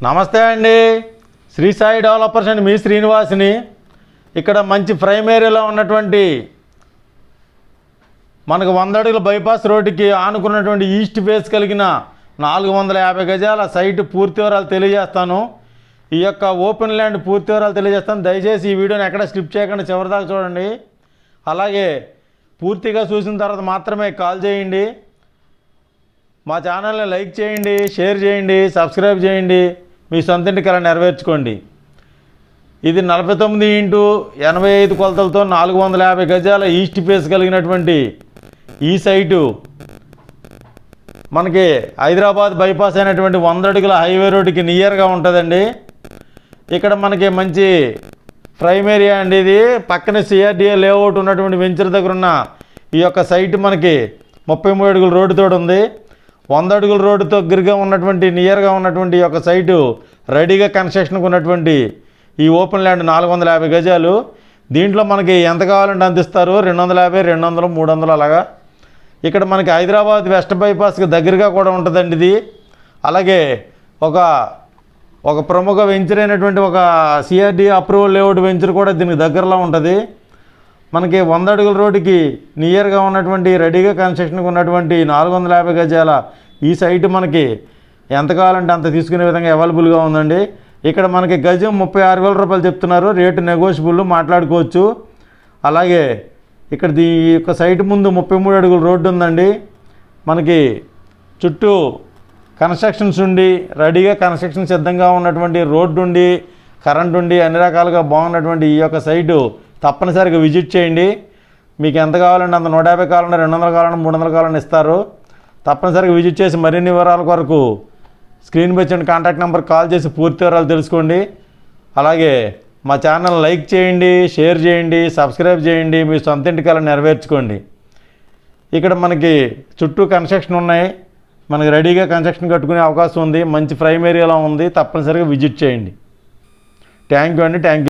నమస్తే అండి. శ్రీ సాయి డెవలపర్స్ అండి, మీ శ్రీనివాస్ని. ఇక్కడ మంచి ప్రైమ్ ఏరియాలో ఉన్నటువంటి మనకు 100 అడుగుల బైపాస్ రోడ్డుకి ఆనుకున్నటువంటి ఈస్ట్ ఫేస్ కలిగిన 450 గజాల సైట్ పూర్తి వివరాలు తెలియజేస్తాను. ఈ యొక్క ఓపెన్ ల్యాండ్ పూర్తి వివరాలు తెలియజేస్తాను. దయచేసి ఈ వీడియోని ఎక్కడ స్కిప్ చేయకుండా చివరిదాకా చూడండి. అలాగే పూర్తిగా చూసిన తర్వాత మాత్రమే కాల్ చేయండి. మా ఛానల్ని లైక్ చేయండి, షేర్ చేయండి, సబ్స్క్రైబ్ చేయండి. మీ సొంత ఇంటి కల నెరవేర్చుకోండి. ఇది 49x85 కొలతలతో 450 గజాల ఈస్ట్ ఫేస్ కలిగినటువంటి ఈ సైటు మనకి హైదరాబాద్ బైపాస్ అయినటువంటి 100 అడుగుల హైవే రోడ్డుకి నియర్గా ఉంటుందండి. ఇక్కడ మనకి మంచి ప్రైమ్ ఏరియా అండి. ఇది పక్కనే సిఆర్డిఏ లేఅవుట్ ఉన్నటువంటి వెంచర్ దగ్గర ఉన్న ఈ యొక్క సైట్ మనకి 33 అడుగుల రోడ్డుతో ఉంది. 100 అడుగుల రోడ్డు దగ్గరగా ఉన్నటువంటి నియర్గా ఉన్నటువంటి ఈ యొక్క సైటు రెడీగా కన్స్ట్రక్షన్కి ఉన్నటువంటి ఈ ఓపెన్ ల్యాండ్ 450 గజాలు. దీంట్లో మనకి ఎంత కావాలంటే అంత ఇస్తారు. 250, 200, 300 అలాగా. ఇక్కడ మనకి హైదరాబాద్ వెస్ట్ బైపాస్కి దగ్గరగా కూడా ఉంటుందండి ఇది. అలాగే ఒక ప్రముఖ వెంచర్ అయినటువంటి ఒక సిఆర్డి అప్రూవల్ లేఅవుట్ వెంచర్ కూడా దీనికి దగ్గరలో ఉంటుంది. మనకి 100 అడుగుల రోడ్డుకి నియర్గా ఉన్నటువంటి రెడీగా కన్స్ట్రక్షన్కి ఉన్నటువంటి 450 గజాల ఈ సైటు మనకి ఎంత కావాలంటే అంత తీసుకునే విధంగా అవైలబుల్గా ఉందండి. ఇక్కడ మనకి గజం 36,000 రూపాయలు చెప్తున్నారు. రేటు నెగోషియబుల్, మాట్లాడుకోవచ్చు. అలాగే ఇక్కడ ఈ యొక్క సైట్ ముందు 33 అడుగుల రోడ్డు ఉందండి. మనకి చుట్టూ కన్స్ట్రక్షన్స్ ఉండి రెడీగా కన్స్ట్రక్షన్ సిద్ధంగా ఉన్నటువంటి రోడ్డు ఉండి కరెంట్ ఉండి అన్ని రకాలుగా బాగున్నటువంటి ఈ యొక్క సైటు తప్పనిసరిగా విజిట్ చేయండి. మీకు ఎంత కావాలంటే అంత 150 కావాలన్నా, 200 కావాలన్నా, 300 కావాలన్నా ఇస్తారు. తప్పనిసరిగా విజిట్ చేసి మరిన్ని వివరాల కొరకు స్క్రీన్ పై వచ్చిన కాంటాక్ట్ నెంబర్ కాల్ చేసి పూర్తి వివరాలు తెలుసుకోండి. అలాగే మా ఛానల్ లైక్ చేయండి, షేర్ చేయండి, సబ్స్క్రైబ్ చేయండి. మీ సొంత ఇంటి కల నెరవేర్చుకోండి. ఇక్కడ మనకి చుట్టూ కన్స్ట్రక్షన్ ఉన్నాయి. మనకి రెడీగా కన్స్ట్రక్షన్ కట్టుకునే అవకాశం ఉంది. మంచి ప్రైమ్ ఏరియాలో ఉంది. తప్పనిసరిగా విజిట్ చేయండి. థ్యాంక్ యూ అండి. Thank you.